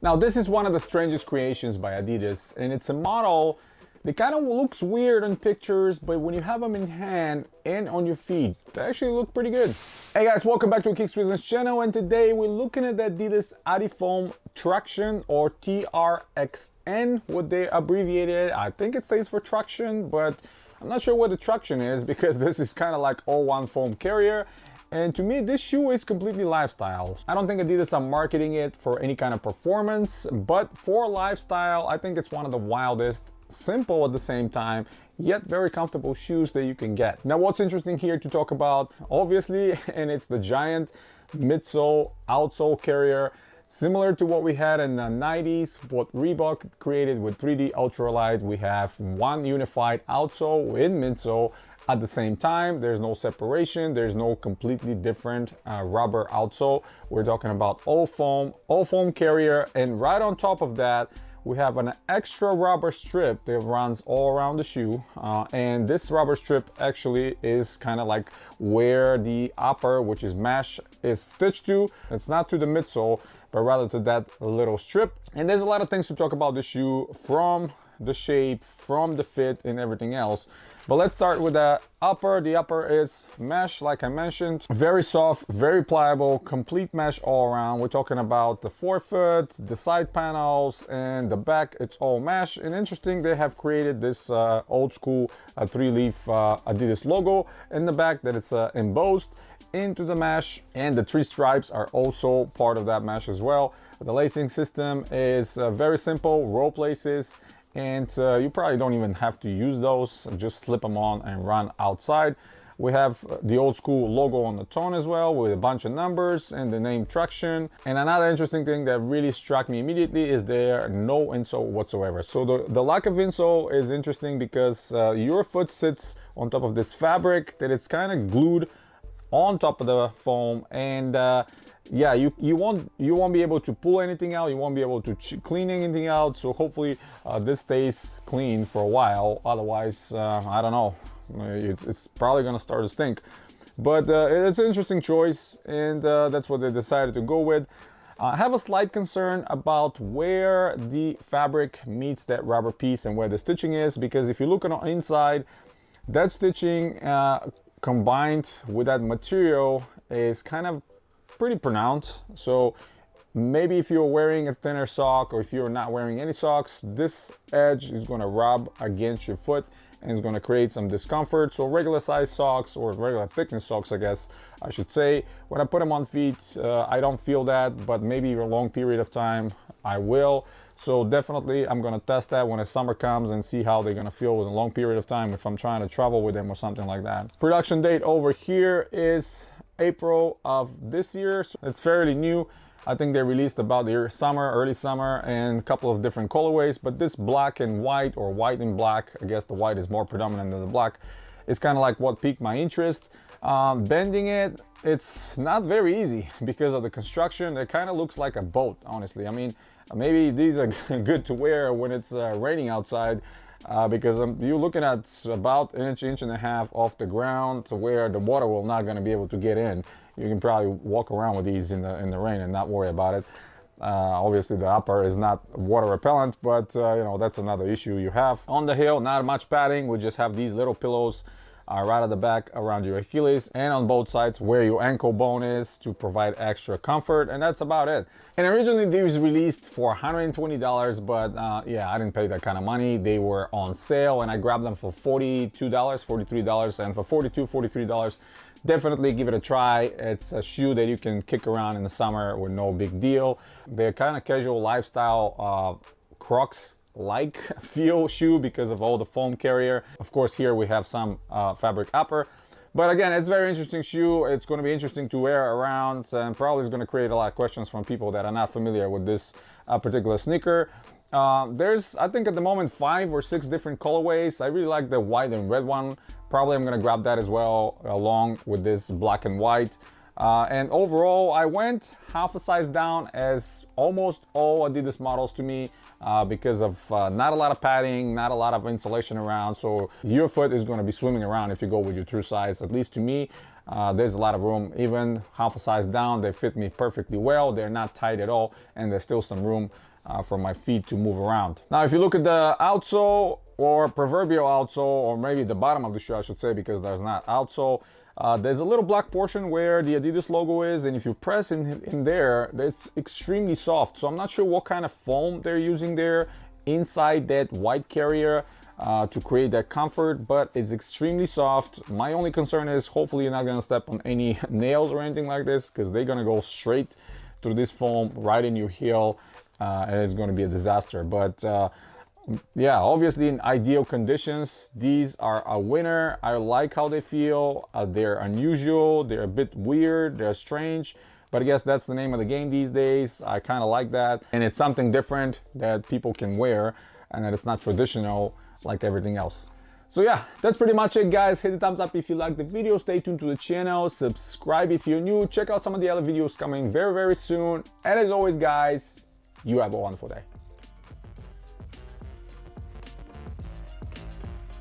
Now this is one of the strangest creations by Adidas, and it's a model that kind of looks weird in pictures, but when you have them in hand and on your feet, they actually look pretty good. Hey guys, welcome back to Kicks Business channel, and today we're looking at the Adidas AdiFOM Traction, or TRXN, what they abbreviated. I think it stands for traction, but I'm not sure what the traction is because this is kind of like all one foam carrier. And to me, this shoe is completely lifestyle. I don't think Adidas are marketing it for any kind of performance, but for lifestyle, I think it's one of the wildest, simple at the same time, yet very comfortable shoes that you can get. Now, what's interesting here to talk about, obviously, and it's the giant midsole, outsole carrier, similar to what we had in the 90s, what Reebok created with 3D Ultralight. We have one unified outsole in midsole. At the same time, there's no separation, there's no completely different rubber outsole. We're talking about all foam carrier, and right on top of that, we have an extra rubber strip that runs all around the shoe. And this rubber strip actually is kind of like where the upper, which is mesh, is stitched to. It's not to the midsole, but rather to that little strip. And there's a lot of things to talk about the shoe, from the shape, from the fit, and everything else. But let's start with the upper. The upper is mesh, like I mentioned, very soft, very pliable, complete mesh all around. We're talking about the forefoot, the side panels, and the back, it's all mesh. And interesting, they have created this old school three-leaf Adidas logo in the back that it's embossed into the mesh, and the three stripes are also part of that mesh as well. The lacing system is very simple, rope laces, and you probably don't even have to use those. Just slip them on and run outside. We have the old school logo on the tone as well, with a bunch of numbers and the name Traction. And another interesting thing that really struck me immediately is there no insole whatsoever. So the lack of insole is interesting because your foot sits on top of this fabric that it's kind of glued on top of the foam, and yeah, you won't be able to pull anything out, you won't be able to clean anything out. So hopefully this stays clean for a while, otherwise I don't know, it's probably gonna start to stink. But it's an interesting choice, and that's what they decided to go with. I have a slight concern about where the fabric meets that rubber piece and where the stitching is, because if you look on the inside, that stitching combined with that material is kind of pretty pronounced. So maybe if you're wearing a thinner sock, or if you're not wearing any socks, this edge is going to rub against your foot and it's going to create some discomfort. So regular size socks, or regular thickness socks, I guess I should say, when I put them on feet, I don't feel that, but maybe a long period of time I will. So definitely I'm gonna test that when the summer comes and see how they're gonna feel with a long period of time if I'm trying to travel with them or something like that. Production date over here is April of this year, so it's fairly new. I think they released about the summer, early summer, and a couple of different colorways, but this black and white, or white and black, I guess the white is more predominant than the black, is kind of like what piqued my interest. Bending it, it's not very easy because of the construction. It kind of looks like a boat, honestly. I mean, maybe these are good to wear when it's raining outside, because you're looking at about an inch and a half off the ground, to where the water will not going to be able to get in. You can probably walk around with these in the rain and not worry about it. Obviously the upper is not water repellent, but you know, that's another issue you have. On the heel, not much padding. We just have these little pillows right at the back around your Achilles, and on both sides where your ankle bone is, to provide extra comfort, and that's about it. And originally these released for $120, but yeah, I didn't pay that kind of money. They were on sale and I grabbed them for $42, $43, and for $42, $43, definitely give it a try. It's a shoe that you can kick around in the summer with no big deal. They're kind of casual lifestyle Crocs like feel shoe because of all the foam carrier. Of course, here we have some fabric upper, but again, it's a very interesting shoe. It's going to be interesting to wear around, and probably is going to create a lot of questions from people that are not familiar with this particular sneaker. There's, I think at the moment, 5 or 6 different colorways. I really like the white and red one. Probably I'm going to grab that as well, along with this black and white. And overall, I went half a size down, as almost all Adidas models to me, because of not a lot of padding, not a lot of insulation around. So your foot is going to be swimming around if you go with your true size. At least to me, there's a lot of room. Even half a size down, they fit me perfectly well. They're not tight at all, and there's still some room for my feet to move around. Now, if you look at the outsole, or proverbial outsole, or maybe the bottom of the shoe, I should say, because there's not outsole, there's a little black portion where the Adidas logo is, and if you press in there, it's extremely soft. So I'm not sure what kind of foam they're using there inside that white carrier to create that comfort, but it's extremely soft. My only concern is hopefully you're not gonna step on any nails or anything like this, because they're gonna go straight through this foam right in your heel, and it's gonna be a disaster. But yeah, obviously in ideal conditions, these are a winner. I like how they feel. They're unusual, they're a bit weird, they're strange, but I guess that's the name of the game these days. I kind of like that, and it's something different that people can wear, and that it's not traditional like everything else. So yeah, that's pretty much it, guys. Hit the thumbs up if you like the video, stay tuned to the channel, subscribe if you're new, check out some of the other videos coming very, very soon, and as always, guys, you have a wonderful day.